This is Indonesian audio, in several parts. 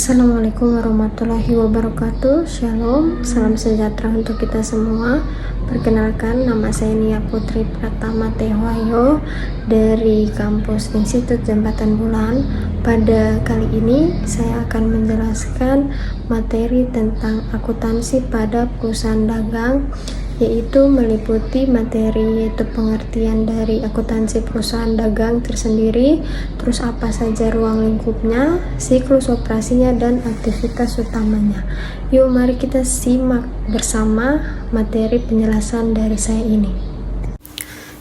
Assalamualaikum warahmatullahi wabarakatuh. Shalom, salam sejahtera untuk kita semua. Perkenalkan, nama saya Nia Putri Pratama Tehwayo dari kampus Institut Jembatan Bulan. Pada kali ini saya akan menjelaskan materi tentang akuntansi pada perusahaan dagang, yaitu meliputi materi yaitu pengertian dari akuntansi perusahaan dagang tersendiri, terus apa saja ruang lingkupnya, siklus operasinya, dan aktivitas utamanya. Yuk mari kita simak bersama materi penjelasan dari saya ini.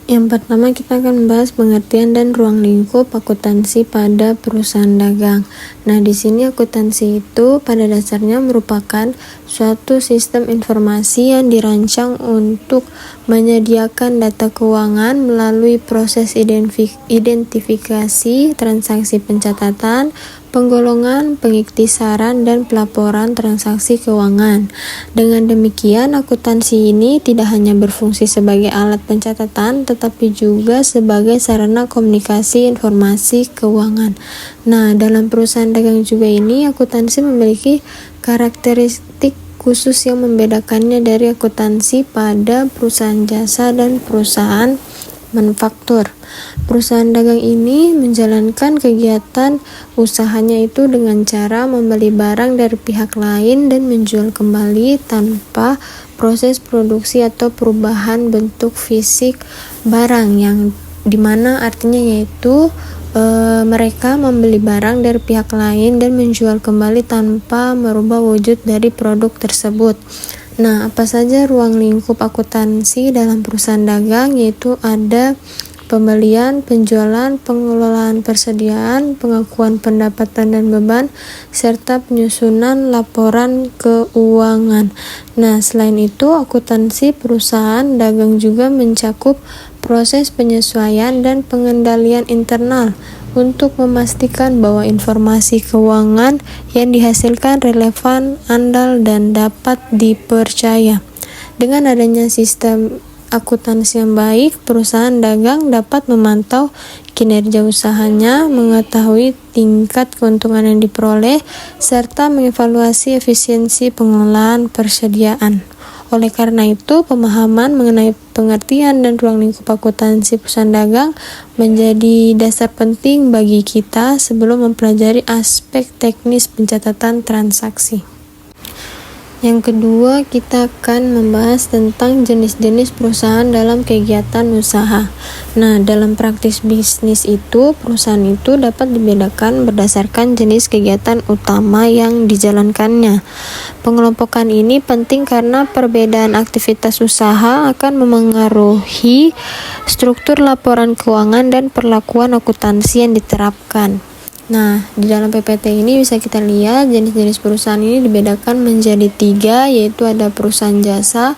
Yang pertama kita akan membahas pengertian dan ruang lingkup akuntansi pada perusahaan dagang. Nah, di sini akuntansi itu pada dasarnya merupakan suatu sistem informasi yang dirancang untuk menyediakan data keuangan melalui proses identifikasi, transaksi pencatatan, penggolongan, pengiktisaran, dan pelaporan transaksi keuangan. Dengan demikian, akuntansi ini tidak hanya berfungsi sebagai alat pencatatan, tetapi juga sebagai sarana komunikasi informasi keuangan. Nah, dalam perusahaan dagang juga ini, akuntansi memiliki karakteristik khusus yang membedakannya dari akuntansi pada perusahaan jasa dan perusahaan manufaktur. Perusahaan dagang ini menjalankan kegiatan usahanya itu dengan cara membeli barang dari pihak lain dan menjual kembali tanpa proses produksi atau perubahan bentuk fisik barang, yang dimana artinya yaitu mereka membeli barang dari pihak lain dan menjual kembali tanpa merubah wujud dari produk tersebut. Nah, apa saja ruang lingkup akuntansi dalam perusahaan dagang? Yaitu ada pembelian, penjualan, pengelolaan persediaan, pengakuan pendapatan dan beban, serta penyusunan laporan keuangan. Nah, selain itu, akuntansi perusahaan dagang juga mencakup proses penyesuaian dan pengendalian internal untuk memastikan bahwa informasi keuangan yang dihasilkan relevan, andal, dan dapat dipercaya. Dengan adanya sistem akuntansi yang baik, perusahaan dagang dapat memantau kinerja usahanya, mengetahui tingkat keuntungan yang diperoleh, serta mengevaluasi efisiensi pengelolaan persediaan. Oleh karena itu, pemahaman mengenai pengertian dan ruang lingkup akuntansi perusahaan dagang menjadi dasar penting bagi kita sebelum mempelajari aspek teknis pencatatan transaksi. Yang kedua, kita akan membahas tentang jenis-jenis perusahaan dalam kegiatan usaha. Nah, dalam praktis bisnis itu, perusahaan itu dapat dibedakan berdasarkan jenis kegiatan utama yang dijalankannya. Pengelompokan ini penting karena perbedaan aktivitas usaha akan memengaruhi struktur laporan keuangan dan perlakuan akuntansi yang diterapkan. Nah, di dalam PPT ini bisa kita lihat jenis-jenis perusahaan ini dibedakan menjadi 3, yaitu ada perusahaan jasa,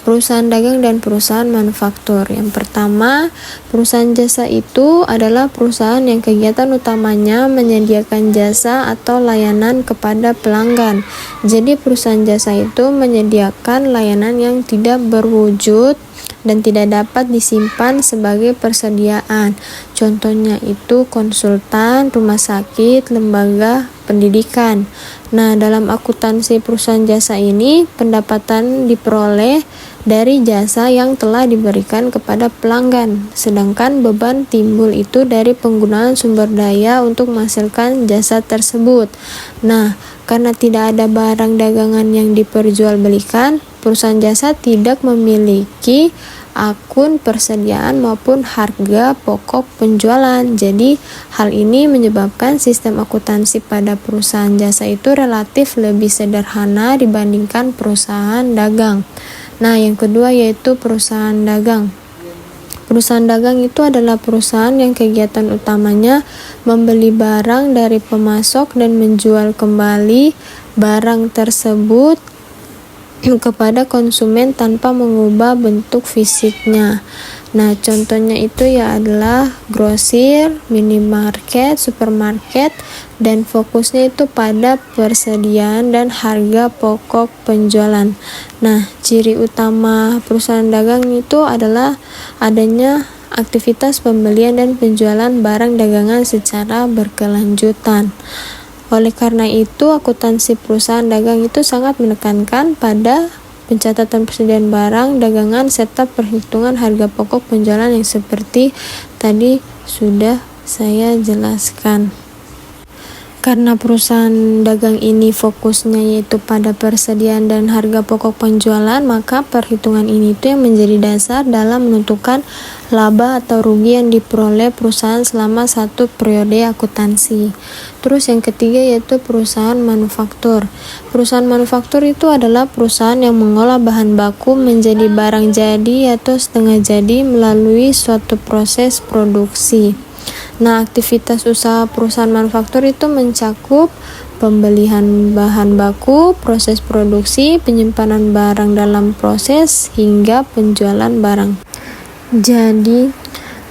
perusahaan dagang, dan perusahaan manufaktur. Yang pertama, perusahaan jasa itu adalah perusahaan yang kegiatan utamanya menyediakan jasa atau layanan kepada pelanggan. Jadi perusahaan jasa itu menyediakan layanan yang tidak berwujud dan tidak dapat disimpan sebagai persediaan. Contohnya itu konsultan, rumah sakit, lembaga pendidikan. Nah, dalam akuntansi perusahaan jasa ini, pendapatan diperoleh dari jasa yang telah diberikan kepada pelanggan, sedangkan beban timbul itu dari penggunaan sumber daya untuk menghasilkan jasa tersebut. Nah, karena tidak ada barang dagangan yang diperjualbelikan, perusahaan jasa tidak memiliki akun persediaan maupun harga pokok penjualan. Jadi, hal ini menyebabkan sistem akuntansi pada perusahaan jasa itu relatif lebih sederhana dibandingkan perusahaan dagang. Nah, yang kedua yaitu perusahaan dagang. Perusahaan dagang itu adalah perusahaan yang kegiatan utamanya membeli barang dari pemasok dan menjual kembali barang tersebut kepada konsumen tanpa mengubah bentuk fisiknya. Nah, contohnya itu ya adalah grosir, minimarket, supermarket, dan fokusnya itu pada persediaan dan harga pokok penjualan. Nah, ciri utama perusahaan dagang itu adalah adanya aktivitas pembelian dan penjualan barang dagangan secara berkelanjutan. Oleh karena itu, akuntansi perusahaan dagang itu sangat menekankan pada pencatatan persediaan barang dagangan serta perhitungan harga pokok penjualan yang seperti tadi sudah saya jelaskan. Karena perusahaan dagang ini fokusnya yaitu pada persediaan dan harga pokok penjualan, maka perhitungan ini itu yang menjadi dasar dalam menentukan laba atau rugi yang diperoleh perusahaan selama satu periode akuntansi. Terus yang ketiga yaitu perusahaan manufaktur. Perusahaan manufaktur itu adalah perusahaan yang mengolah bahan baku menjadi barang jadi atau setengah jadi melalui suatu proses produksi. Nah, aktivitas usaha perusahaan manufaktur itu mencakup pembelian bahan baku, proses produksi, penyimpanan barang dalam proses, hingga penjualan barang. Jadi,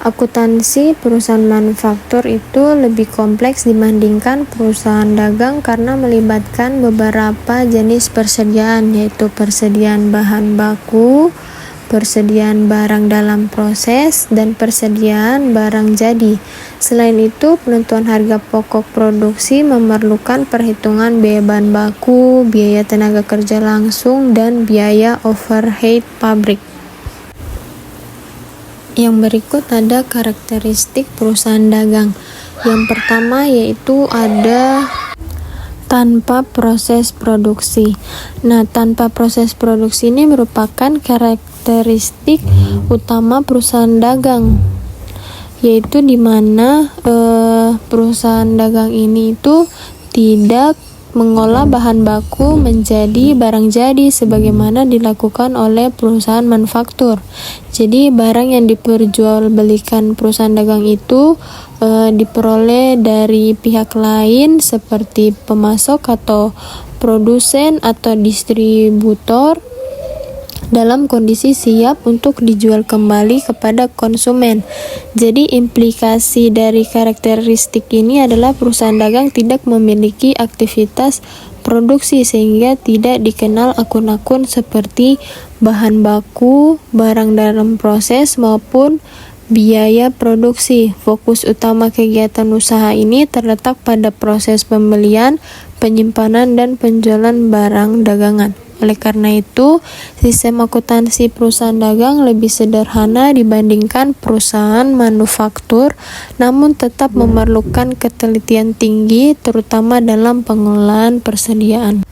akuntansi perusahaan manufaktur itu lebih kompleks dibandingkan perusahaan dagang karena melibatkan beberapa jenis persediaan, yaitu persediaan bahan baku, persediaan barang dalam proses, dan persediaan barang jadi. Selain itu, penentuan harga pokok produksi memerlukan perhitungan biaya bahan baku, biaya tenaga kerja langsung, dan biaya overhead pabrik. Yang berikut ada karakteristik perusahaan dagang. Yang pertama yaitu ada tanpa proses produksi. Nah, tanpa proses produksi ini merupakan karakteristik utama perusahaan dagang, yaitu di mana perusahaan dagang ini itu tidak mengolah bahan baku menjadi barang jadi sebagaimana dilakukan oleh perusahaan manufaktur. Jadi barang yang diperjualbelikan perusahaan dagang itu diperoleh dari pihak lain seperti pemasok atau produsen atau distributor dalam kondisi siap untuk dijual kembali kepada konsumen. Jadi implikasi dari karakteristik ini adalah perusahaan dagang tidak memiliki aktivitas produksi sehingga tidak dikenal akun-akun seperti bahan baku, barang dalam proses maupun biaya produksi. Fokus utama kegiatan usaha ini terletak pada proses pembelian, penyimpanan, dan penjualan barang dagangan. Oleh karena itu, sistem akuntansi perusahaan dagang lebih sederhana dibandingkan perusahaan manufaktur, namun tetap memerlukan ketelitian tinggi, terutama dalam pengelolaan persediaan.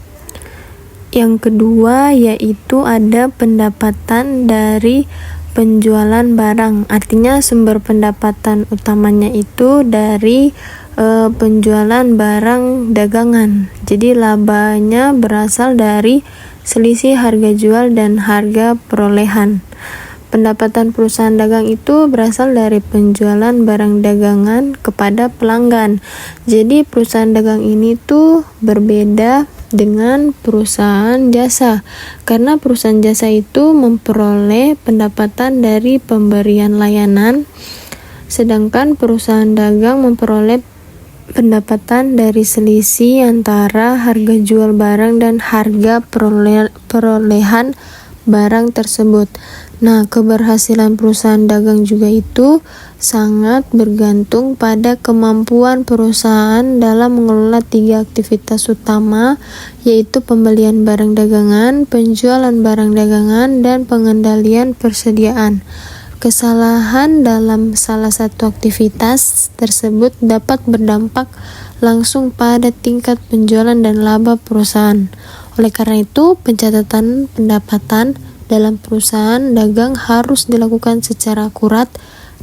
Yang kedua yaitu ada pendapatan dari penjualan barang. Artinya sumber pendapatan utamanya itu dari penjualan barang dagangan. Jadi labanya berasal dari selisih harga jual dan harga perolehan. Pendapatan perusahaan dagang itu berasal dari penjualan barang dagangan kepada pelanggan. Jadi perusahaan dagang ini tuh berbeda dengan perusahaan jasa, karena perusahaan jasa itu memperoleh pendapatan dari pemberian layanan, sedangkan perusahaan dagang memperoleh pendapatan dari selisih antara harga jual barang dan harga perolehan barang tersebut. Nah, keberhasilan perusahaan dagang juga itu sangat bergantung pada kemampuan perusahaan dalam mengelola 3 aktivitas utama, yaitu pembelian barang dagangan, penjualan barang dagangan, dan pengendalian persediaan. Kesalahan dalam salah satu aktivitas tersebut dapat berdampak langsung pada tingkat penjualan dan laba perusahaan. Oleh karena itu, pencatatan pendapatan dalam perusahaan dagang harus dilakukan secara akurat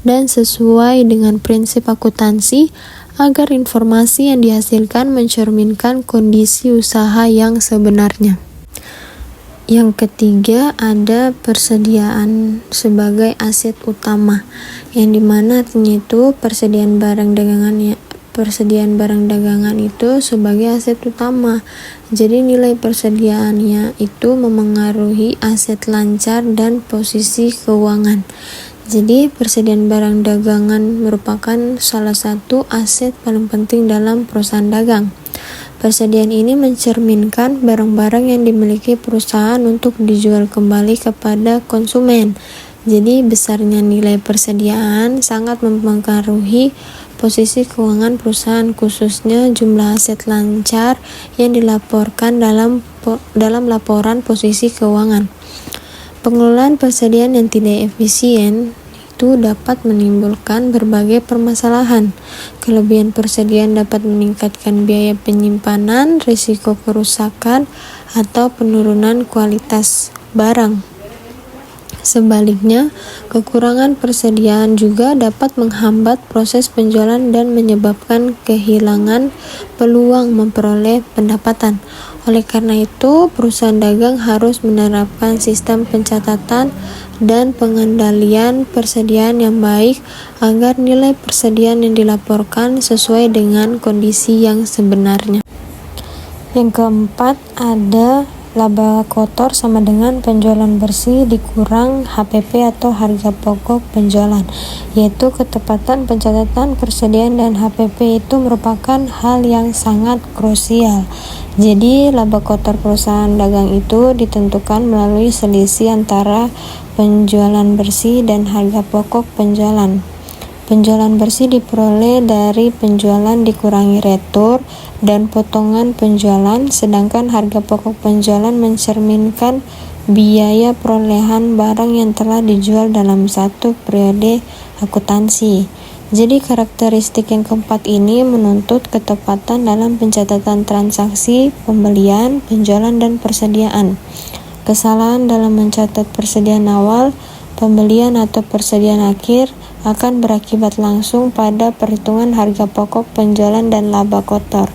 dan sesuai dengan prinsip akuntansi agar informasi yang dihasilkan mencerminkan kondisi usaha yang sebenarnya. Yang ketiga ada persediaan sebagai aset utama, yang dimana artinya itu persediaan barang dagangan itu sebagai aset utama. Jadi nilai persediaannya itu memengaruhi aset lancar dan posisi keuangan. Jadi persediaan barang dagangan merupakan salah satu aset paling penting dalam perusahaan dagang. Persediaan ini mencerminkan barang-barang yang dimiliki perusahaan untuk dijual kembali kepada konsumen. Jadi besarnya nilai persediaan sangat mempengaruhi posisi keuangan perusahaan, khususnya jumlah aset lancar yang dilaporkan dalam laporan posisi keuangan. Pengelolaan persediaan yang tidak efisien itu dapat menimbulkan berbagai permasalahan. Kelebihan persediaan dapat meningkatkan biaya penyimpanan, risiko kerusakan, atau penurunan kualitas barang. Sebaliknya, kekurangan persediaan juga dapat menghambat proses penjualan dan menyebabkan kehilangan peluang memperoleh pendapatan. Oleh karena itu, perusahaan dagang harus menerapkan sistem pencatatan dan pengendalian persediaan yang baik agar nilai persediaan yang dilaporkan sesuai dengan kondisi yang sebenarnya. Yang keempat, ada laba kotor sama dengan penjualan bersih dikurang HPP atau harga pokok penjualan, yaitu ketepatan pencatatan persediaan dan HPP itu merupakan hal yang sangat krusial. Jadi laba kotor perusahaan dagang itu ditentukan melalui selisih antara penjualan bersih dan harga pokok penjualan. Penjualan bersih diperoleh dari penjualan dikurangi retur dan potongan penjualan, sedangkan harga pokok penjualan mencerminkan biaya perolehan barang yang telah dijual dalam satu periode akuntansi. Jadi karakteristik yang keempat ini menuntut ketepatan dalam pencatatan transaksi pembelian, penjualan, dan persediaan. Kesalahan dalam mencatat persediaan awal, pembelian, atau persediaan akhir akan berakibat langsung pada perhitungan harga pokok penjualan dan laba kotor.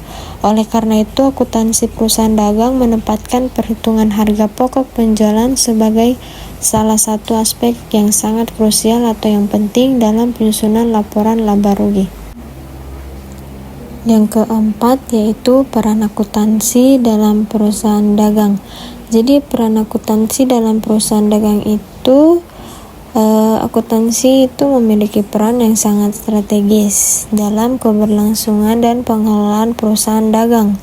Oleh karena itu, akuntansi perusahaan dagang menempatkan perhitungan harga pokok penjualan sebagai salah satu aspek yang sangat krusial atau yang penting dalam penyusunan laporan laba rugi. Yang keempat yaitu peran akuntansi dalam perusahaan dagang. Jadi peran akuntansi dalam perusahaan dagang itu akuntansi itu memiliki peran yang sangat strategis dalam keberlangsungan dan pengelolaan perusahaan dagang.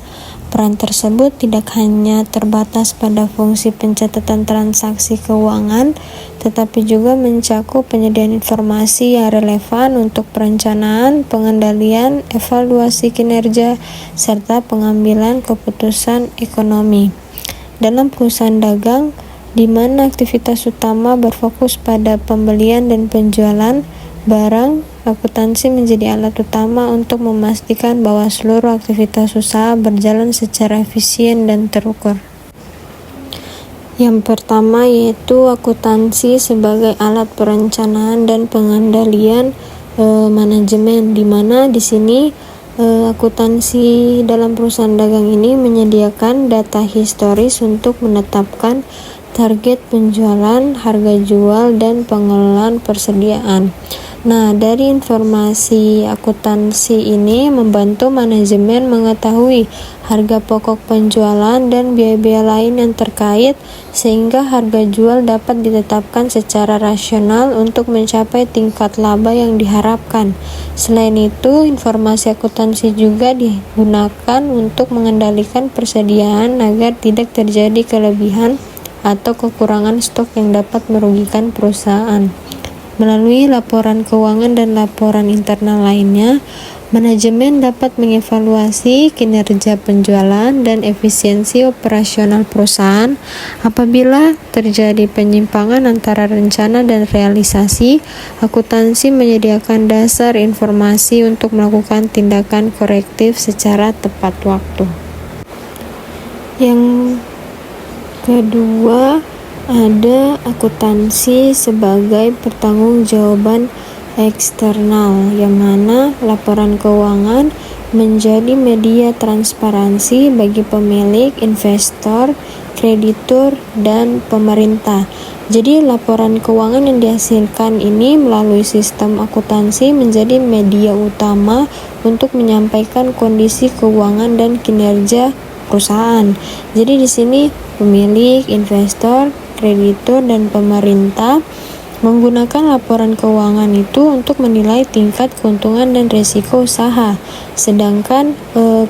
Peran tersebut tidak hanya terbatas pada fungsi pencatatan transaksi keuangan, tetapi juga mencakup penyediaan informasi yang relevan untuk perencanaan, pengendalian, evaluasi kinerja, serta pengambilan keputusan ekonomi. Dalam perusahaan dagang, di mana aktivitas utama berfokus pada pembelian dan penjualan barang, akuntansi menjadi alat utama untuk memastikan bahwa seluruh aktivitas usaha berjalan secara efisien dan terukur. Yang pertama yaitu akuntansi sebagai alat perencanaan dan pengendalian manajemen, di mana di sini akuntansi dalam perusahaan dagang ini menyediakan data historis untuk menetapkan target penjualan, harga jual, dan pengelolaan persediaan. Nah, dari informasi akuntansi ini membantu manajemen mengetahui harga pokok penjualan dan biaya-biaya lain yang terkait, sehingga harga jual dapat ditetapkan secara rasional untuk mencapai tingkat laba yang diharapkan. Selain itu, informasi akuntansi juga digunakan untuk mengendalikan persediaan agar tidak terjadi kelebihan atau kekurangan stok yang dapat merugikan perusahaan. Melalui laporan keuangan dan laporan internal lainnya, manajemen dapat mengevaluasi kinerja penjualan dan efisiensi operasional perusahaan. Apabila terjadi penyimpangan antara rencana dan realisasi, akuntansi menyediakan dasar informasi untuk melakukan tindakan korektif secara tepat waktu. Yang kedua, ada akuntansi sebagai pertanggungjawaban eksternal, yang mana laporan keuangan menjadi media transparansi bagi pemilik, investor, kreditur, dan pemerintah. Jadi laporan keuangan yang dihasilkan ini melalui sistem akuntansi menjadi media utama untuk menyampaikan kondisi keuangan dan kinerja perusahaan. Jadi di sini pemilik, investor, kreditur, dan pemerintah menggunakan laporan keuangan itu untuk menilai tingkat keuntungan dan risiko usaha, sedangkan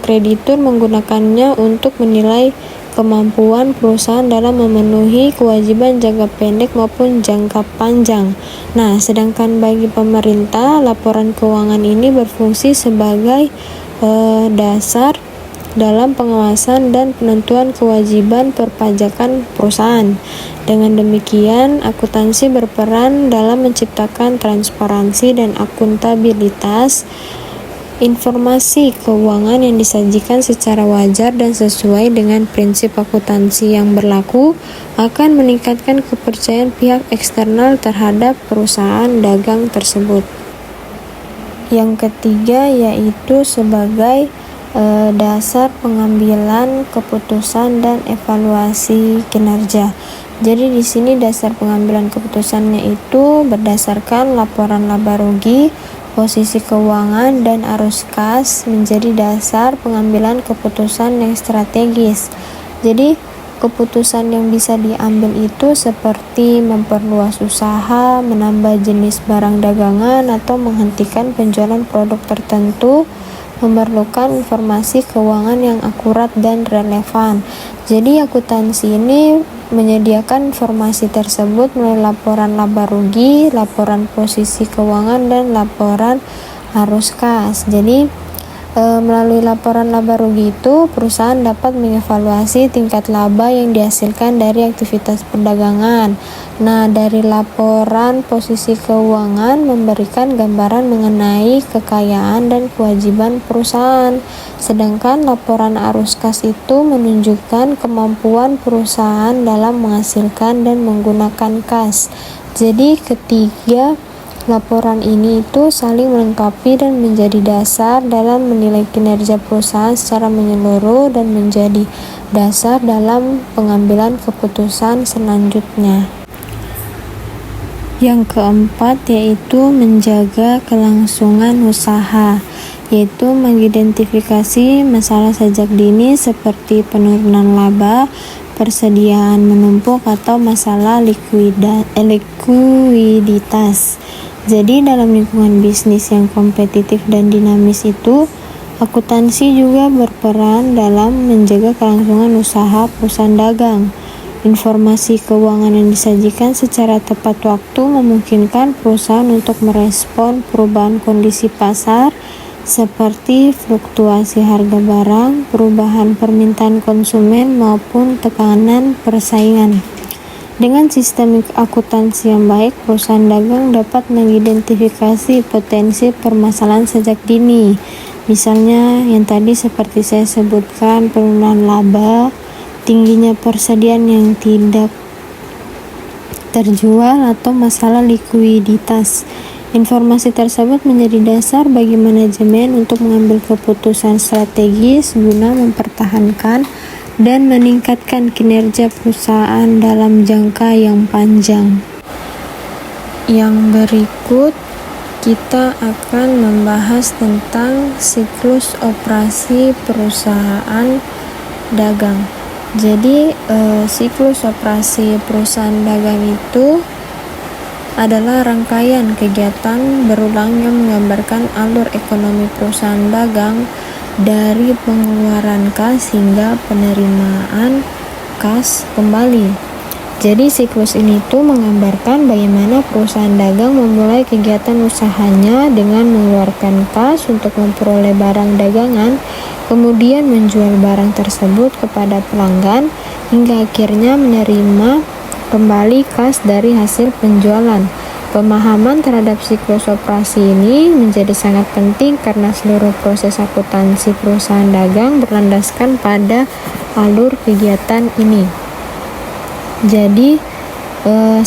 kreditur menggunakannya untuk menilai kemampuan perusahaan dalam memenuhi kewajiban jangka pendek maupun jangka panjang. Nah, sedangkan bagi pemerintah, laporan keuangan ini berfungsi sebagai dasar dalam pengawasan dan penentuan kewajiban perpajakan perusahaan. Dengan demikian, akuntansi berperan dalam menciptakan transparansi dan akuntabilitas. Informasi keuangan yang disajikan secara wajar dan sesuai dengan prinsip akuntansi yang berlaku akan meningkatkan kepercayaan pihak eksternal terhadap perusahaan dagang tersebut. Yang ketiga yaitu sebagai dasar pengambilan keputusan dan evaluasi kinerja. Jadi di sini dasar pengambilan keputusannya itu berdasarkan laporan laba rugi, posisi keuangan, dan arus kas menjadi dasar pengambilan keputusan yang strategis. Jadi keputusan yang bisa diambil itu seperti memperluas usaha, menambah jenis barang dagangan, atau menghentikan penjualan produk tertentu memerlukan informasi keuangan yang akurat dan relevan. Jadi akuntansi ini menyediakan informasi tersebut melalui laporan laba rugi, laporan posisi keuangan, dan laporan arus kas. Jadi melalui laporan laba rugi itu perusahaan dapat mengevaluasi tingkat laba yang dihasilkan dari aktivitas perdagangan. Nah, dari laporan posisi keuangan memberikan gambaran mengenai kekayaan dan kewajiban perusahaan. Sedangkan laporan arus kas itu menunjukkan kemampuan perusahaan dalam menghasilkan dan menggunakan kas. Jadi ketiga laporan ini itu saling melengkapi dan menjadi dasar dalam menilai kinerja perusahaan secara menyeluruh dan menjadi dasar dalam pengambilan keputusan selanjutnya. Yang keempat yaitu menjaga kelangsungan usaha, yaitu mengidentifikasi masalah sejak dini seperti penurunan laba, persediaan menumpuk, atau masalah likuiditas. Jadi dalam lingkungan bisnis yang kompetitif dan dinamis itu, akuntansi juga berperan dalam menjaga kelangsungan usaha perusahaan dagang. Informasi keuangan yang disajikan secara tepat waktu memungkinkan perusahaan untuk merespon perubahan kondisi pasar seperti fluktuasi harga barang, perubahan permintaan konsumen, maupun tekanan persaingan. Dengan sistem akuntansi yang baik, perusahaan dagang dapat mengidentifikasi potensi permasalahan sejak dini. Misalnya yang tadi seperti saya sebutkan, penurunan laba, tingginya persediaan yang tidak terjual, atau masalah likuiditas. Informasi tersebut menjadi dasar bagi manajemen untuk mengambil keputusan strategis guna mempertahankan dan meningkatkan kinerja perusahaan dalam jangka yang panjang. Yang berikut kita akan membahas tentang siklus operasi perusahaan dagang. Jadi siklus operasi perusahaan dagang itu adalah rangkaian kegiatan berulang yang menggambarkan alur ekonomi perusahaan dagang dari pengeluaran kas hingga penerimaan kas kembali. Jadi siklus ini tuh menggambarkan bagaimana perusahaan dagang memulai kegiatan usahanya dengan mengeluarkan kas untuk memperoleh barang dagangan, kemudian menjual barang tersebut kepada pelanggan, hingga akhirnya menerima kembali kas dari hasil penjualan. Pemahaman terhadap siklus operasi ini menjadi sangat penting karena seluruh proses akuntansi perusahaan dagang berlandaskan pada alur kegiatan ini. Jadi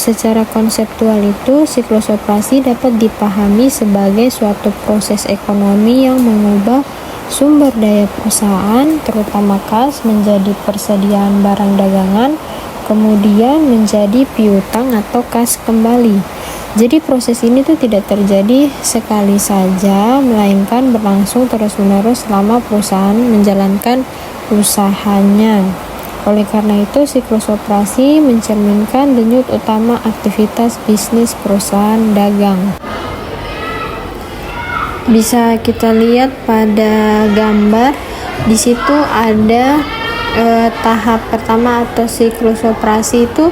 secara konseptual itu siklus operasi dapat dipahami sebagai suatu proses ekonomi yang mengubah sumber daya perusahaan, terutama kas, menjadi persediaan barang dagangan, kemudian menjadi piutang atau kas kembali. Jadi proses ini tuh tidak terjadi sekali saja, melainkan berlangsung terus-menerus selama perusahaan menjalankan usahanya. Oleh karena itu, siklus operasi mencerminkan denyut utama aktivitas bisnis perusahaan dagang. Bisa kita lihat pada gambar, di situ ada tahap pertama atau siklus operasi itu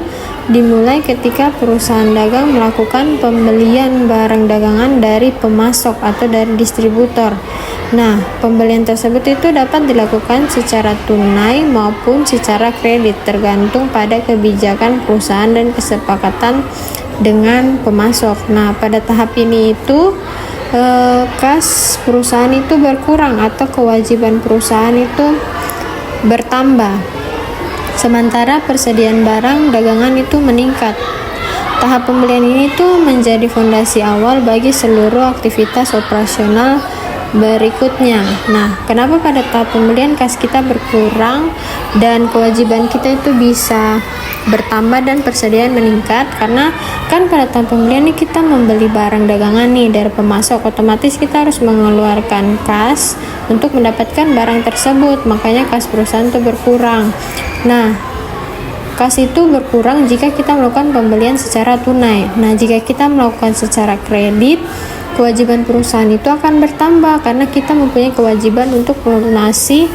dimulai ketika perusahaan dagang melakukan pembelian barang dagangan dari pemasok atau dari distributor. Nah, pembelian tersebut itu dapat dilakukan secara tunai maupun secara kredit, tergantung pada kebijakan perusahaan dan kesepakatan dengan pemasok. Nah, pada tahap ini itu kas perusahaan itu berkurang atau kewajiban perusahaan itu bertambah, sementara persediaan barang dagangan itu meningkat. Tahap pembelian ini tuh menjadi fondasi awal bagi seluruh aktivitas operasional berikutnya. Nah, kenapa pada tahap pembelian kas kita berkurang dan kewajiban kita itu bisa bertambah dan persediaan meningkat? Karena kan pada tahap pembelian ini kita membeli barang dagangan nih dari pemasok, otomatis kita harus mengeluarkan kas untuk mendapatkan barang tersebut, makanya kas perusahaan itu berkurang. Nah, kas itu berkurang jika kita melakukan pembelian secara tunai. Nah, jika kita melakukan secara kredit, kewajiban perusahaan itu akan bertambah karena kita mempunyai kewajiban untuk melunasi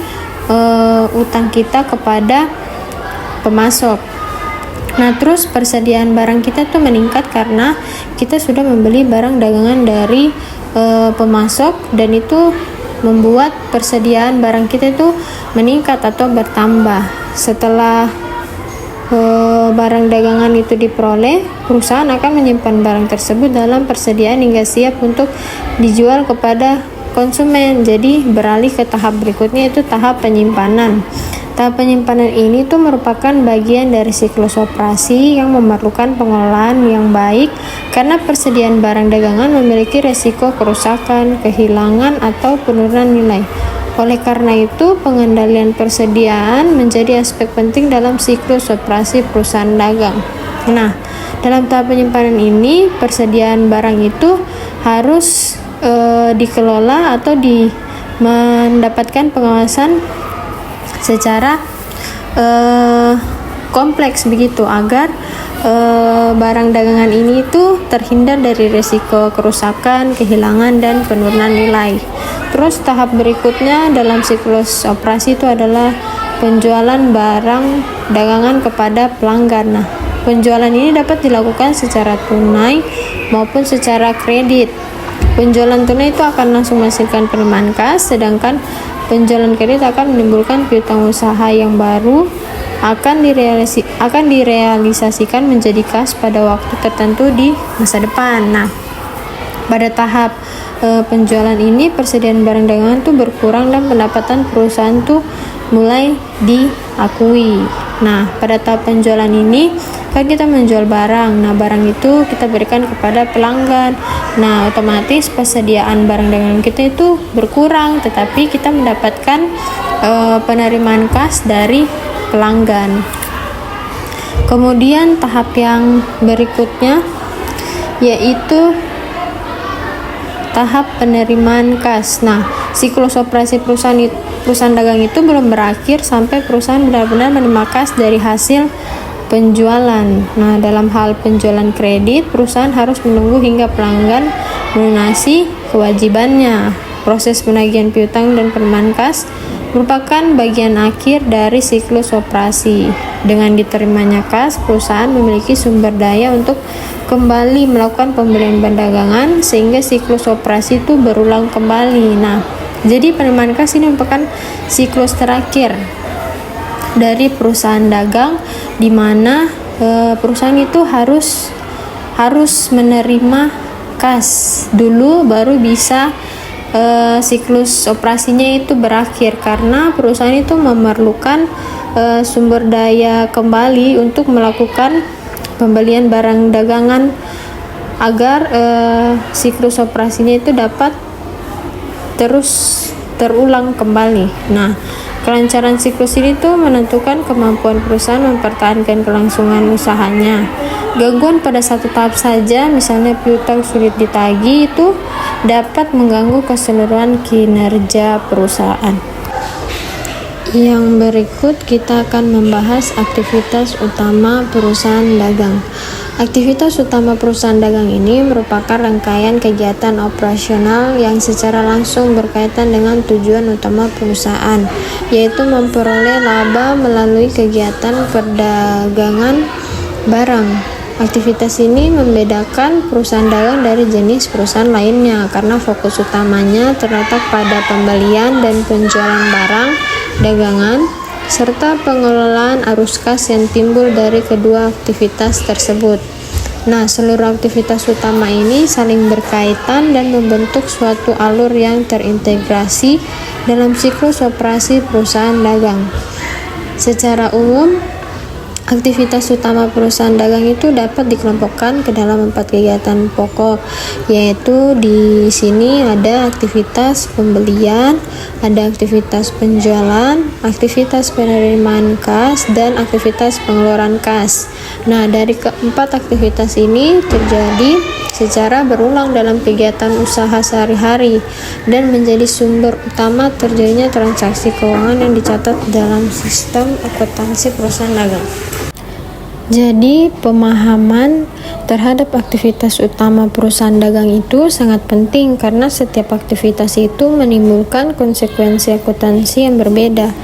utang kita kepada pemasok. Nah, terus persediaan barang kita tuh meningkat karena kita sudah membeli barang dagangan dari pemasok, dan itu membuat persediaan barang kita itu meningkat atau bertambah. Setelah barang dagangan itu diperoleh, perusahaan akan menyimpan barang tersebut dalam persediaan hingga siap untuk dijual kepada konsumen. Jadi beralih ke tahap berikutnya, itu tahap penyimpanan. Tahap penyimpanan ini tuh merupakan bagian dari siklus operasi yang memerlukan pengelolaan yang baik karena persediaan barang dagangan memiliki resiko kerusakan, kehilangan, atau penurunan nilai. Oleh karena itu, pengendalian persediaan menjadi aspek penting dalam siklus operasi perusahaan dagang. Nah, dalam tahap penyimpanan ini, persediaan barang itu harus dikelola atau mendapatkan pengawasan secara kompleks begitu, agar barang dagangan ini itu terhindar dari risiko kerusakan, kehilangan, dan penurunan nilai. Terus tahap berikutnya dalam siklus operasi itu adalah penjualan barang dagangan kepada pelanggan. Nah, penjualan ini dapat dilakukan secara tunai maupun secara kredit. Penjualan tunai itu akan langsung menghasilkan penerimaan kas, sedangkan penjualan kredit akan menimbulkan piutang usaha yang baru akan direalisasikan menjadi kas pada waktu tertentu di masa depan. Nah, pada tahap penjualan ini persediaan barang dagangan tuh berkurang dan pendapatan perusahaan tuh mulai diakui. Nah, pada tahap penjualan ini kan kita menjual barang. Nah, barang itu kita berikan kepada pelanggan. Nah, otomatis persediaan barang dagangan kita itu berkurang, tetapi kita mendapatkan penerimaan kas dari pelanggan. Kemudian tahap yang berikutnya yaitu tahap penerimaan kas. Nah, siklus operasi perusahaan dagang itu belum berakhir sampai perusahaan benar-benar menerima kas dari hasil penjualan. Nah, dalam hal penjualan kredit, perusahaan harus menunggu hingga pelanggan melunasi kewajibannya. Proses penagihan piutang dan penerimaan kas merupakan bagian akhir dari siklus operasi. Dengan diterimanya kas, perusahaan memiliki sumber daya untuk kembali melakukan pembelian barang dagangan sehingga siklus operasi itu berulang kembali. Nah, jadi penerimaan kas ini merupakan siklus terakhir dari perusahaan dagang, di mana perusahaan itu harus menerima kas dulu baru bisa siklus operasinya itu berakhir, karena perusahaan itu memerlukan sumber daya kembali untuk melakukan pembelian barang dagangan agar siklus operasinya itu dapat terus terulang kembali. Nah, kelancaran siklus ini tuh menentukan kemampuan perusahaan mempertahankan kelangsungan usahanya. Gangguan pada satu tahap saja, misalnya piutang sulit ditagih, itu dapat mengganggu keseluruhan kinerja perusahaan. Yang berikut kita akan membahas aktivitas utama perusahaan dagang. Aktivitas utama perusahaan dagang ini merupakan rangkaian kegiatan operasional yang secara langsung berkaitan dengan tujuan utama perusahaan, yaitu memperoleh laba melalui kegiatan perdagangan barang. Aktivitas ini membedakan perusahaan dagang dari jenis perusahaan lainnya karena fokus utamanya terletak pada pembelian dan penjualan barang dagangan serta pengelolaan arus kas yang timbul dari kedua aktivitas tersebut. Nah, seluruh aktivitas utama ini saling berkaitan dan membentuk suatu alur yang terintegrasi dalam siklus operasi perusahaan dagang. Secara umum, aktivitas utama perusahaan dagang itu dapat dikelompokkan ke dalam 4 kegiatan pokok, yaitu di sini ada aktivitas pembelian, ada aktivitas penjualan, aktivitas penerimaan kas, dan aktivitas pengeluaran kas. Nah, dari keempat aktivitas ini terjadi secara berulang dalam kegiatan usaha sehari-hari dan menjadi sumber utama terjadinya transaksi keuangan yang dicatat dalam sistem akuntansi perusahaan dagang. Jadi, pemahaman terhadap aktivitas utama perusahaan dagang itu sangat penting karena setiap aktivitas itu menimbulkan konsekuensi akuntansi yang berbeda.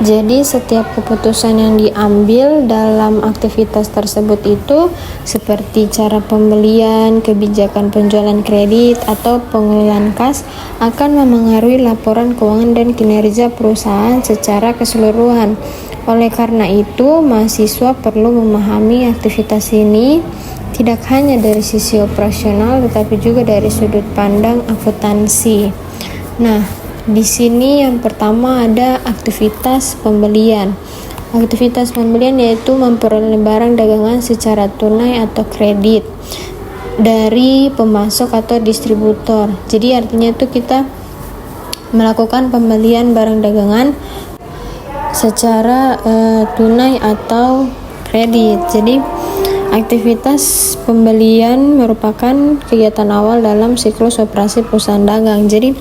Jadi, setiap keputusan yang diambil dalam aktivitas tersebut itu seperti cara pembelian, kebijakan penjualan kredit, atau pengelolaan kas akan memengaruhi laporan keuangan dan kinerja perusahaan secara keseluruhan. Oleh karena itu, mahasiswa perlu memahami aktivitas ini tidak hanya dari sisi operasional tetapi juga dari sudut pandang akuntansi. Nah, di sini yang pertama ada aktivitas pembelian. Aktivitas pembelian yaitu memperoleh barang dagangan secara tunai atau kredit dari pemasok atau distributor. Jadi artinya itu kita melakukan pembelian barang dagangan secara tunai atau kredit. Jadi aktivitas pembelian merupakan kegiatan awal dalam siklus operasi perusahaan dagang. Jadi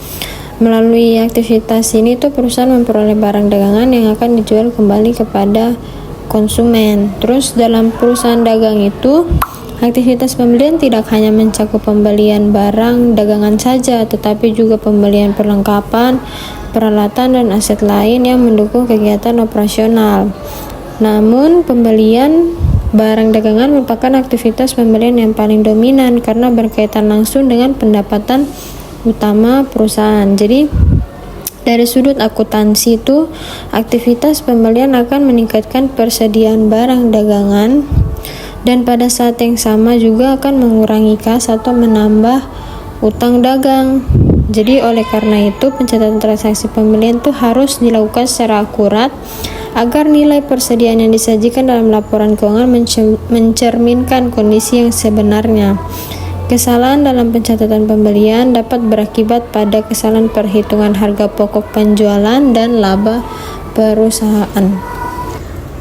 melalui aktivitas ini tuh perusahaan memperoleh barang dagangan yang akan dijual kembali kepada konsumen. Terus dalam perusahaan dagang itu aktivitas pembelian tidak hanya mencakup pembelian barang dagangan saja, tetapi juga pembelian perlengkapan, peralatan, dan aset lain yang mendukung kegiatan operasional. Namun, pembelian barang dagangan merupakan aktivitas pembelian yang paling dominan karena berkaitan langsung dengan pendapatan utama perusahaan. Jadi, dari sudut akuntansi itu, aktivitas pembelian akan meningkatkan persediaan barang dagangan dan pada saat yang sama juga akan mengurangi kas atau menambah utang dagang. Jadi oleh karena itu pencatatan transaksi pembelian itu harus dilakukan secara akurat agar nilai persediaan yang disajikan dalam laporan keuangan mencerminkan kondisi yang sebenarnya. Kesalahan dalam pencatatan pembelian dapat berakibat pada kesalahan perhitungan harga pokok penjualan dan laba perusahaan.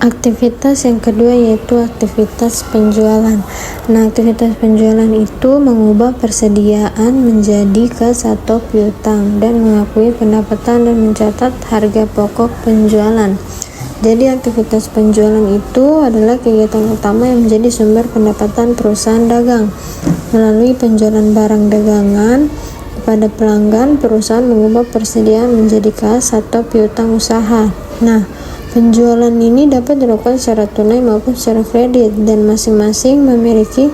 Aktivitas yang kedua yaitu aktivitas penjualan. Nah, aktivitas penjualan itu mengubah persediaan menjadi kas atau piutang dan mengakui pendapatan dan mencatat harga pokok penjualan. Jadi aktivitas penjualan itu adalah kegiatan utama yang menjadi sumber pendapatan perusahaan dagang. Melalui penjualan barang dagangan kepada pelanggan, perusahaan mengubah persediaan menjadi kas atau piutang usaha. Nah, penjualan ini dapat dilakukan secara tunai maupun secara kredit dan masing-masing memiliki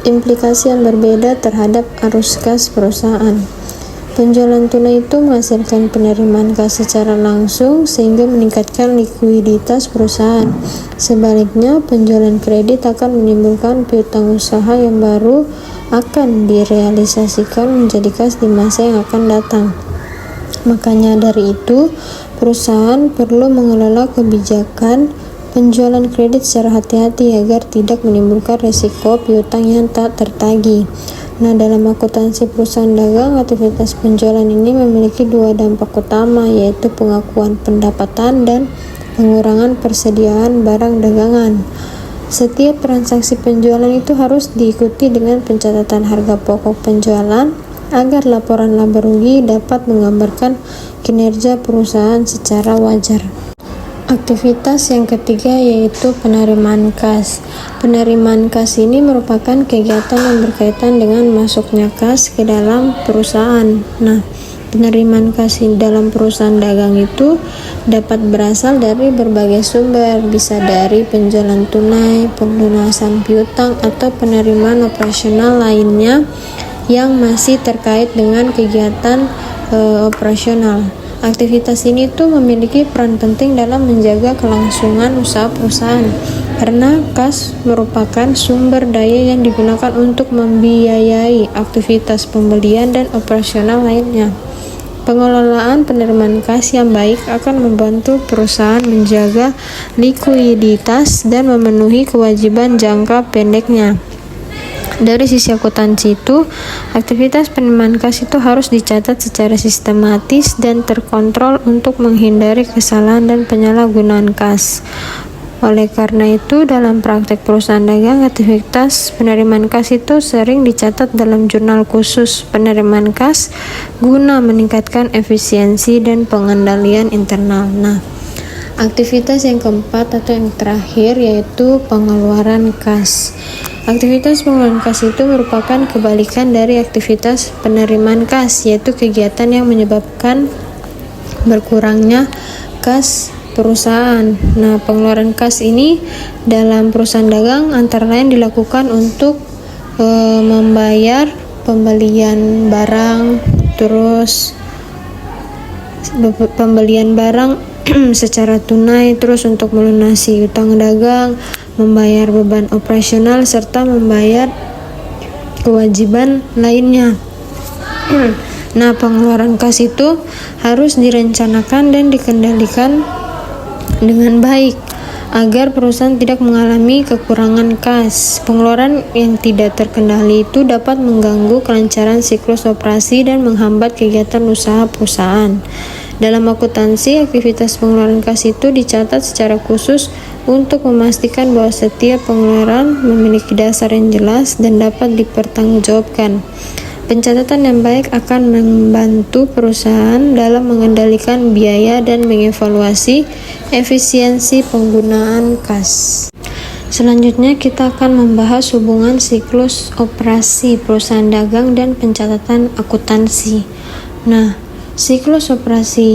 implikasi yang berbeda terhadap arus kas perusahaan. Penjualan tunai itu menghasilkan penerimaan kas secara langsung sehingga meningkatkan likuiditas perusahaan. Sebaliknya, penjualan kredit akan menimbulkan piutang usaha yang baru akan direalisasikan menjadi kas di masa yang akan datang. Makanya dari itu, perusahaan perlu mengelola kebijakan penjualan kredit secara hati-hati agar tidak menimbulkan risiko piutang yang tak tertagih. Nah, dalam akuntansi perusahaan dagang, aktivitas penjualan ini memiliki dua dampak utama, yaitu pengakuan pendapatan dan pengurangan persediaan barang dagangan. Setiap transaksi penjualan itu harus diikuti dengan pencatatan harga pokok penjualan, agar laporan laba rugi dapat menggambarkan kinerja perusahaan secara wajar. Aktivitas yang ketiga yaitu penerimaan kas. Penerimaan kas ini merupakan kegiatan yang berkaitan dengan masuknya kas ke dalam perusahaan. Nah, penerimaan kas dalam perusahaan dagang itu dapat berasal dari berbagai sumber, bisa dari penjualan tunai, pelunasan piutang, atau penerimaan operasional lainnya yang masih terkait dengan kegiatan operasional. Aktivitas ini tuh memiliki peran penting dalam menjaga kelangsungan usaha perusahaan, karena kas merupakan sumber daya yang digunakan untuk membiayai aktivitas pembelian dan operasional lainnya. Pengelolaan penerimaan kas yang baik akan membantu perusahaan menjaga likuiditas dan memenuhi kewajiban jangka pendeknya. Dari sisi akuntansi itu, aktivitas penerimaan kas itu harus dicatat secara sistematis dan terkontrol untuk menghindari kesalahan dan penyalahgunaan kas. Oleh karena itu, dalam praktek perusahaan dagang, aktivitas penerimaan kas itu sering dicatat dalam jurnal khusus penerimaan kas guna meningkatkan efisiensi dan pengendalian internal. Nah, aktivitas yang keempat atau yang terakhir yaitu pengeluaran kas. Aktivitas pengeluaran kas itu merupakan kebalikan dari aktivitas penerimaan kas, yaitu kegiatan yang menyebabkan berkurangnya kas perusahaan. Nah, pengeluaran kas ini dalam perusahaan dagang antara lain dilakukan untuk membayar pembelian barang, terus pembelian barang secara tunai, terus untuk melunasi utang dagang, membayar beban operasional, serta membayar kewajiban lainnya. Nah, pengeluaran kas itu harus direncanakan dan dikendalikan dengan baik agar perusahaan tidak mengalami kekurangan kas. Pengeluaran yang tidak terkendali itu dapat mengganggu kelancaran siklus operasi dan menghambat kegiatan usaha perusahaan. Dalam akuntansi, aktivitas pengeluaran kas itu dicatat secara khusus untuk memastikan bahwa setiap pengeluaran memiliki dasar yang jelas dan dapat dipertanggungjawabkan. Pencatatan yang baik akan membantu perusahaan dalam mengendalikan biaya dan mengevaluasi efisiensi penggunaan kas. Selanjutnya kita akan membahas hubungan siklus operasi perusahaan dagang dan pencatatan akuntansi. Nah, siklus operasi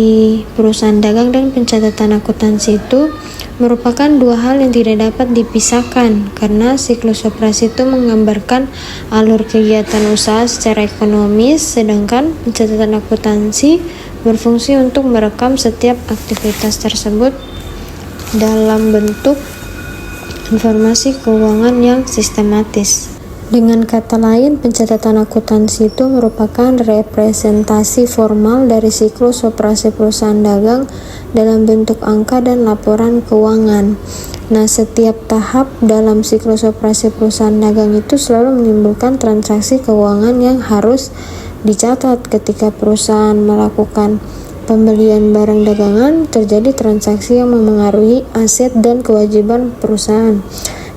perusahaan dagang dan pencatatan akuntansi itu merupakan dua hal yang tidak dapat dipisahkan, karena siklus operasi itu menggambarkan alur kegiatan usaha secara ekonomis, sedangkan pencatatan akuntansi berfungsi untuk merekam setiap aktivitas tersebut dalam bentuk informasi keuangan yang sistematis. Dengan kata lain, pencatatan akuntansi itu merupakan representasi formal dari siklus operasi perusahaan dagang dalam bentuk angka dan laporan keuangan. Nah, setiap tahap dalam siklus operasi perusahaan dagang itu selalu menimbulkan transaksi keuangan yang harus dicatat. Ketika perusahaan melakukan pembelian barang dagangan, terjadi transaksi yang memengaruhi aset dan kewajiban perusahaan.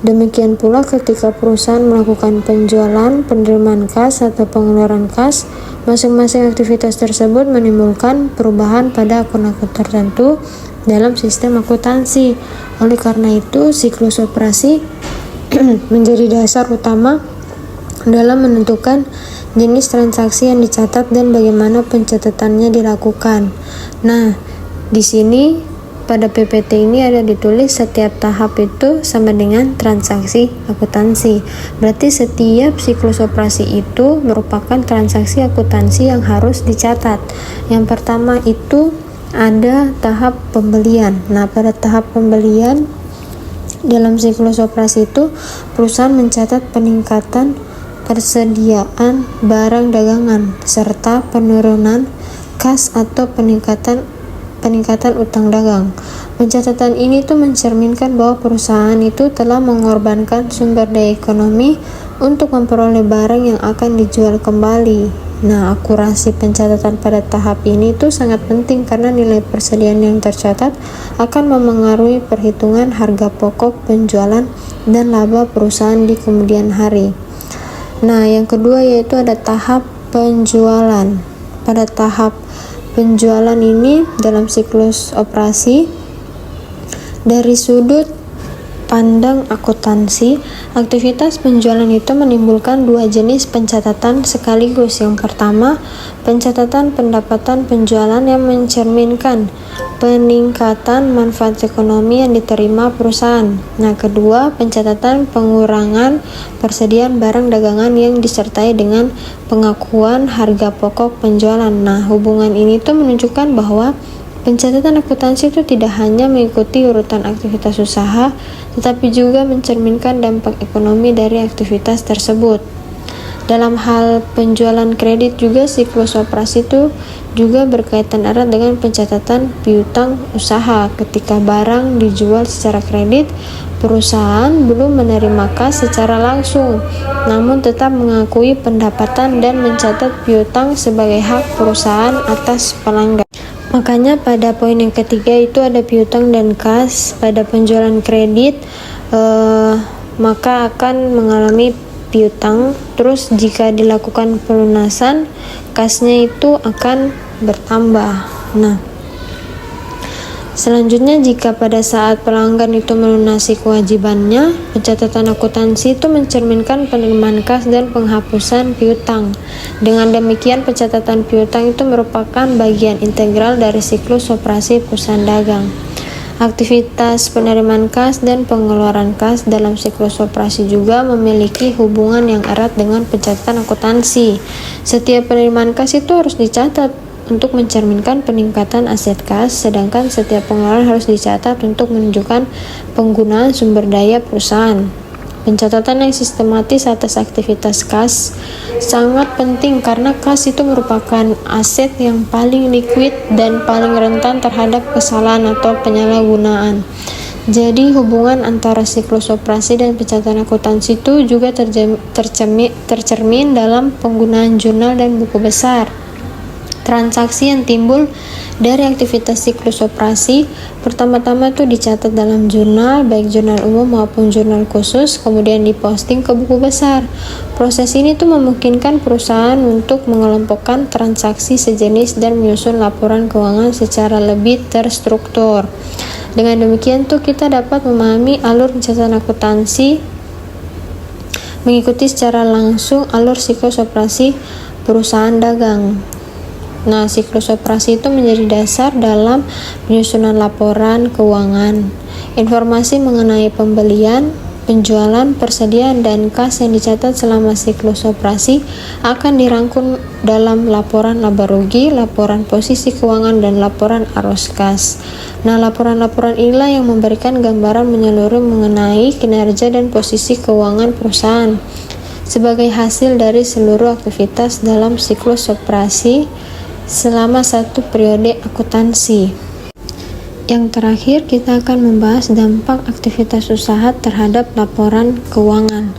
Demikian pula ketika perusahaan melakukan penjualan, penerimaan kas, atau pengeluaran kas, masing-masing aktivitas tersebut menimbulkan perubahan pada akun-akun tertentu dalam sistem akuntansi. Oleh karena itu, siklus operasi menjadi dasar utama dalam menentukan jenis transaksi yang dicatat dan bagaimana pencatatannya dilakukan. Nah, di sini pada PPT ini ada ditulis setiap tahap itu sama dengan transaksi akuntansi. Berarti setiap siklus operasi itu merupakan transaksi akuntansi yang harus dicatat. Yang pertama itu ada tahap pembelian. Nah, pada tahap pembelian dalam siklus operasi itu perusahaan mencatat peningkatan persediaan barang dagangan serta penurunan kas atau peningkatan utang dagang. Pencatatan ini tuh mencerminkan bahwa perusahaan itu telah mengorbankan sumber daya ekonomi untuk memperoleh barang yang akan dijual kembali. Nah, akurasi pencatatan pada tahap ini tuh sangat penting karena nilai persediaan yang tercatat akan memengaruhi perhitungan harga pokok penjualan dan laba perusahaan di kemudian hari. Nah, yang kedua yaitu ada tahap penjualan. Pada tahap penjualan ini dalam siklus operasi, dari sudut pandang akuntansi, aktivitas penjualan itu menimbulkan dua jenis pencatatan sekaligus. Yang pertama, pencatatan pendapatan penjualan yang mencerminkan peningkatan manfaat ekonomi yang diterima perusahaan. Nah, kedua, pencatatan pengurangan persediaan barang dagangan yang disertai dengan pengakuan harga pokok penjualan. Nah, hubungan ini tuh menunjukkan bahwa pencatatan akuntansi itu tidak hanya mengikuti urutan aktivitas usaha, tetapi juga mencerminkan dampak ekonomi dari aktivitas tersebut. Dalam hal penjualan kredit juga, siklus operasi itu juga berkaitan erat dengan pencatatan piutang usaha. Ketika barang dijual secara kredit, perusahaan belum menerima kas secara langsung, namun tetap mengakui pendapatan dan mencatat piutang sebagai hak perusahaan atas pelanggan. Makanya pada poin yang ketiga itu ada piutang dan kas. Pada penjualan kredit maka akan mengalami piutang, terus jika dilakukan pelunasan, kasnya itu akan bertambah. Nah, selanjutnya jika pada saat pelanggan itu melunasi kewajibannya, pencatatan akuntansi itu mencerminkan penerimaan kas dan penghapusan piutang. Dengan demikian, pencatatan piutang itu merupakan bagian integral dari siklus operasi perusahaan dagang. Aktivitas penerimaan kas dan pengeluaran kas dalam siklus operasi juga memiliki hubungan yang erat dengan pencatatan akuntansi. Setiap penerimaan kas itu harus dicatat untuk mencerminkan peningkatan aset kas, sedangkan setiap pengeluaran harus dicatat untuk menunjukkan penggunaan sumber daya perusahaan. Pencatatan yang sistematis atas aktivitas kas sangat penting karena kas itu merupakan aset yang paling likuid dan paling rentan terhadap kesalahan atau penyalahgunaan. Jadi hubungan antara siklus operasi dan pencatatan akuntansi itu juga tercermin dalam penggunaan jurnal dan buku besar. Transaksi yang timbul dari aktivitas siklus operasi pertama-tama itu dicatat dalam jurnal, baik jurnal umum maupun jurnal khusus, kemudian diposting ke buku besar. Proses ini tuh memungkinkan perusahaan untuk mengelompokkan transaksi sejenis dan menyusun laporan keuangan secara lebih terstruktur. Dengan demikian tuh kita dapat memahami alur pencatatan akuntansi mengikuti secara langsung alur siklus operasi perusahaan dagang. Nah, siklus operasi itu menjadi dasar dalam penyusunan laporan keuangan. Informasi mengenai pembelian, penjualan, persediaan, dan kas yang dicatat selama siklus operasi akan dirangkum dalam laporan laba rugi, laporan posisi keuangan, dan laporan arus kas. Nah, laporan-laporan inilah yang memberikan gambaran menyeluruh mengenai kinerja dan posisi keuangan perusahaan sebagai hasil dari seluruh aktivitas dalam siklus operasi selama satu periode akuntansi. Yang terakhir, kita akan membahas dampak aktivitas usaha terhadap laporan keuangan.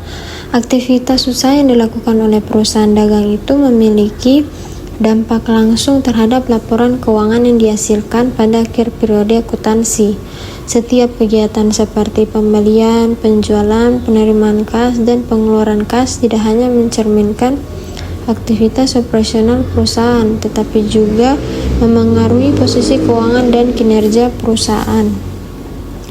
Aktivitas usaha yang dilakukan oleh perusahaan dagang itu memiliki dampak langsung terhadap laporan keuangan yang dihasilkan pada akhir periode akuntansi. Setiap kegiatan seperti pembelian, penjualan, penerimaan kas, dan pengeluaran kas tidak hanya mencerminkan aktivitas operasional perusahaan, tetapi juga memengaruhi posisi keuangan dan kinerja perusahaan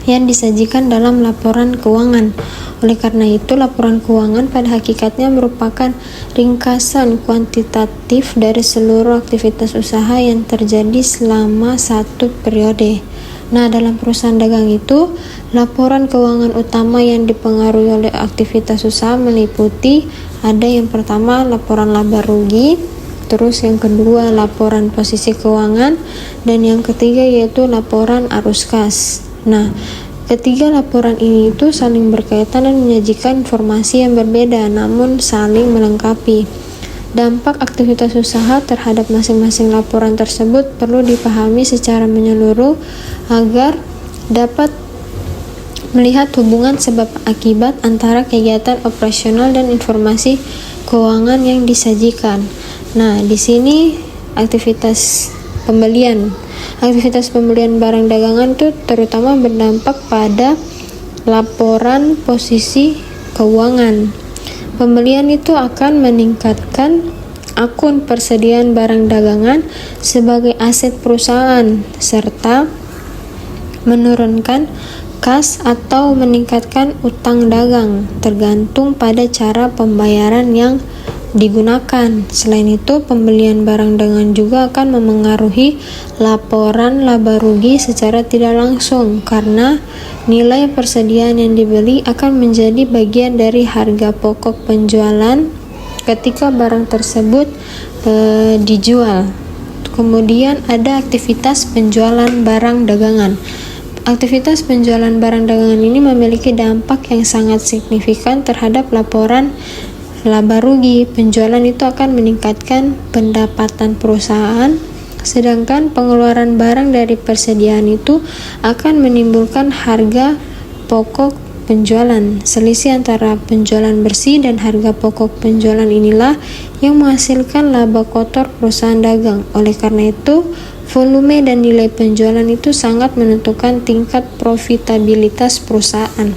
yang disajikan dalam laporan keuangan. Oleh karena itu, laporan keuangan pada hakikatnya merupakan ringkasan kuantitatif dari seluruh aktivitas usaha yang terjadi selama satu periode. Nah, dalam perusahaan dagang itu, laporan keuangan utama yang dipengaruhi oleh aktivitas usaha meliputi ada yang pertama laporan laba rugi, terus yang kedua laporan posisi keuangan, dan yang ketiga yaitu laporan arus kas. Nah, ketiga laporan ini itu saling berkaitan dan menyajikan informasi yang berbeda namun saling melengkapi. Dampak aktivitas usaha terhadap masing-masing laporan tersebut perlu dipahami secara menyeluruh agar dapat melihat hubungan sebab akibat antara kegiatan operasional dan informasi keuangan yang disajikan. Nah, di sini aktivitas pembelian barang dagangan itu terutama berdampak pada laporan posisi keuangan. Pembelian itu akan meningkatkan akun persediaan barang dagangan sebagai aset perusahaan, serta menurunkan kas atau meningkatkan utang dagang tergantung pada cara pembayaran yang digunakan. Selain itu, pembelian barang dagangan juga akan memengaruhi laporan laba rugi secara tidak langsung karena nilai persediaan yang dibeli akan menjadi bagian dari harga pokok penjualan ketika barang tersebut dijual. Kemudian ada aktivitas penjualan barang dagangan. Aktivitas penjualan barang dagangan ini memiliki dampak yang sangat signifikan terhadap laporan laba rugi. Penjualan itu akan meningkatkan pendapatan perusahaan, sedangkan pengeluaran barang dari persediaan itu akan menimbulkan harga pokok penjualan. Selisih antara penjualan bersih dan harga pokok penjualan inilah yang menghasilkan laba kotor perusahaan dagang. Oleh karena itu, volume dan nilai penjualan itu sangat menentukan tingkat profitabilitas perusahaan.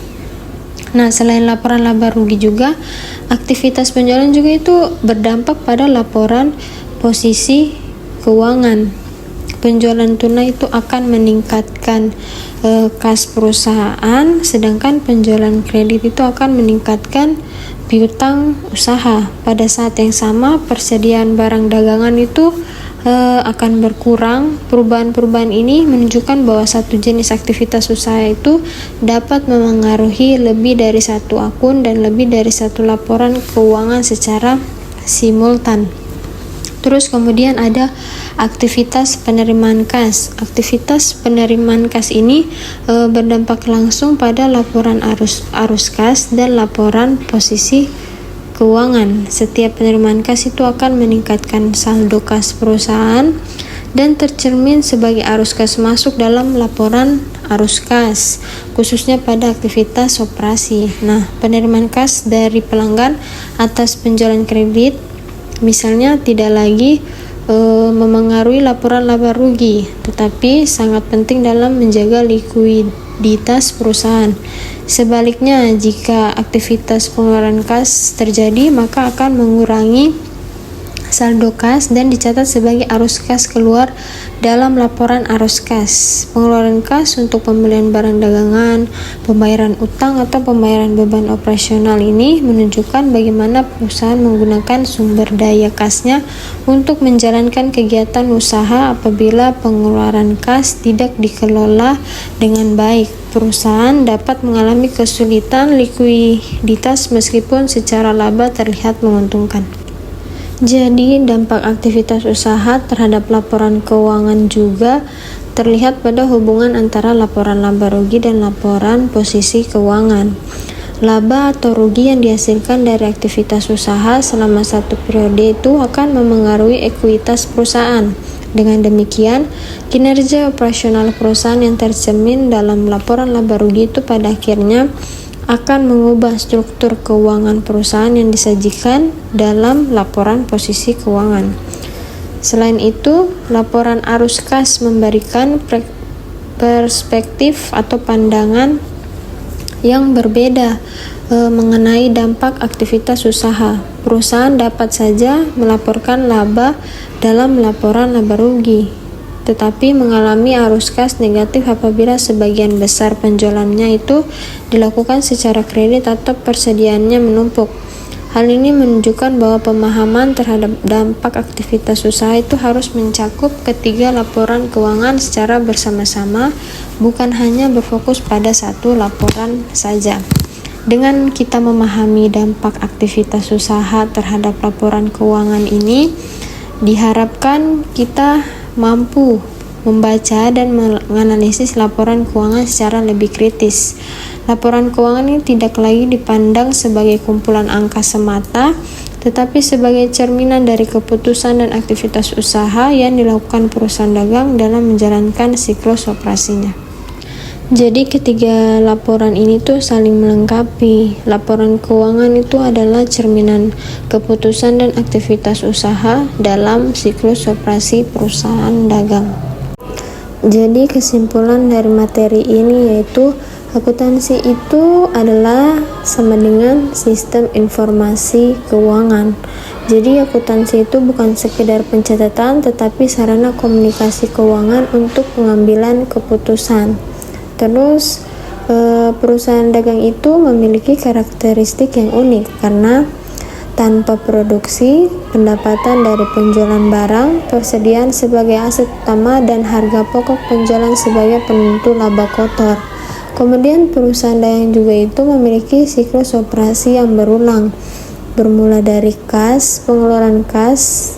Nah, selain laporan laba rugi juga, aktivitas penjualan juga itu berdampak pada laporan posisi keuangan. Penjualan tunai itu akan meningkatkan kas perusahaan, sedangkan penjualan kredit itu akan meningkatkan piutang usaha. Pada saat yang sama, persediaan barang dagangan itu akan berkurang. Perubahan-perubahan ini menunjukkan bahwa satu jenis aktivitas usaha itu dapat memengaruhi lebih dari satu akun dan lebih dari satu laporan keuangan secara simultan. Terus kemudian ada aktivitas penerimaan kas. Aktivitas penerimaan kas ini berdampak langsung pada laporan arus kas dan laporan posisi keuangan. Setiap penerimaan kas itu akan meningkatkan saldo kas perusahaan dan tercermin sebagai arus kas masuk dalam laporan arus kas, khususnya pada aktivitas operasi. Nah, penerimaan kas dari pelanggan atas penjualan kredit misalnya tidak lagi memengaruhi laporan laba rugi, tetapi sangat penting dalam menjaga likuiditas perusahaan. Sebaliknya, jika aktivitas pengeluaran kas terjadi, maka akan mengurangi saldo kas dan dicatat sebagai arus kas keluar dalam laporan arus kas. Pengeluaran kas untuk pembelian barang dagangan, pembayaran utang atau pembayaran beban operasional ini menunjukkan bagaimana perusahaan menggunakan sumber daya kasnya untuk menjalankan kegiatan usaha. Apabila pengeluaran kas tidak dikelola dengan baik, perusahaan dapat mengalami kesulitan likuiditas meskipun secara laba terlihat menguntungkan. Jadi, dampak aktivitas usaha terhadap laporan keuangan juga terlihat pada hubungan antara laporan laba rugi dan laporan posisi keuangan. Laba atau rugi yang dihasilkan dari aktivitas usaha selama satu periode itu akan memengaruhi ekuitas perusahaan. Dengan demikian, kinerja operasional perusahaan yang tercermin dalam laporan laba rugi itu pada akhirnya akan mengubah struktur keuangan perusahaan yang disajikan dalam laporan posisi keuangan. Selain itu, laporan arus kas memberikan perspektif atau pandangan yang berbeda mengenai dampak aktivitas usaha. Perusahaan dapat saja melaporkan laba dalam laporan laba rugi, tetapi mengalami arus kas negatif apabila sebagian besar penjualannya itu dilakukan secara kredit atau persediaannya menumpuk. Hal ini menunjukkan bahwa pemahaman terhadap dampak aktivitas usaha itu harus mencakup ketiga laporan keuangan secara bersama-sama, bukan hanya berfokus pada satu laporan saja. Dengan kita memahami dampak aktivitas usaha terhadap laporan keuangan ini, diharapkan kita mampu membaca dan menganalisis laporan keuangan secara lebih kritis. Laporan keuangan ini tidak lagi dipandang sebagai kumpulan angka semata, tetapi sebagai cerminan dari keputusan dan aktivitas usaha yang dilakukan perusahaan dagang dalam menjalankan siklus operasinya. Jadi ketiga laporan ini tuh saling melengkapi. Laporan keuangan itu adalah cerminan keputusan dan aktivitas usaha dalam siklus operasi perusahaan dagang. Jadi kesimpulan dari materi ini yaitu Akuntansi itu adalah sama dengan sistem informasi keuangan. Jadi akuntansi itu bukan sekedar pencatatan, tetapi sarana komunikasi keuangan untuk pengambilan keputusan. Terus perusahaan dagang itu memiliki karakteristik yang unik karena tanpa produksi, pendapatan dari penjualan barang, persediaan sebagai aset utama, dan harga pokok penjualan sebagai penentu laba kotor. Kemudian perusahaan dagang juga itu memiliki siklus operasi yang berulang, bermula dari kas, pengeluaran kas,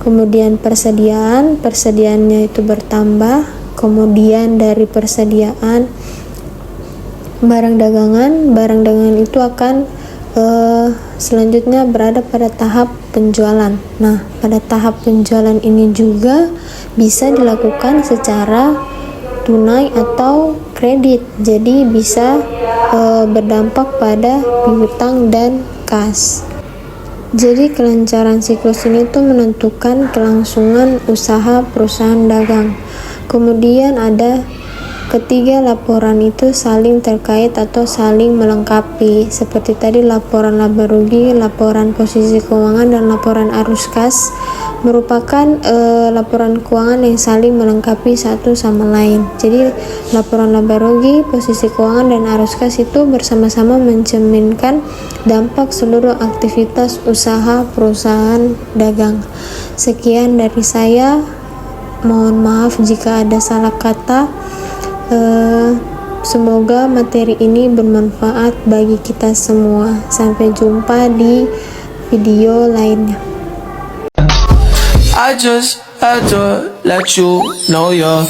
kemudian persediaannya itu bertambah, kemudian dari persediaan barang dagangan itu akan selanjutnya berada pada tahap penjualan. Nah, pada tahap penjualan ini juga bisa dilakukan secara tunai atau kredit. Jadi bisa berdampak pada piutang dan kas. Jadi kelancaran siklus ini tuh menentukan kelangsungan usaha perusahaan dagang. Kemudian ada ketiga, laporan itu saling terkait atau saling melengkapi. Seperti tadi laporan laba rugi, laporan posisi keuangan, dan laporan arus kas merupakan laporan keuangan yang saling melengkapi satu sama lain. Jadi laporan laba rugi, posisi keuangan, dan arus kas itu bersama-sama mencerminkan dampak seluruh aktivitas usaha perusahaan dagang. Sekian dari saya. Mohon maaf jika ada salah kata. Semoga materi ini bermanfaat bagi kita semua. Sampai jumpa di video lainnya. I just had to let you know you're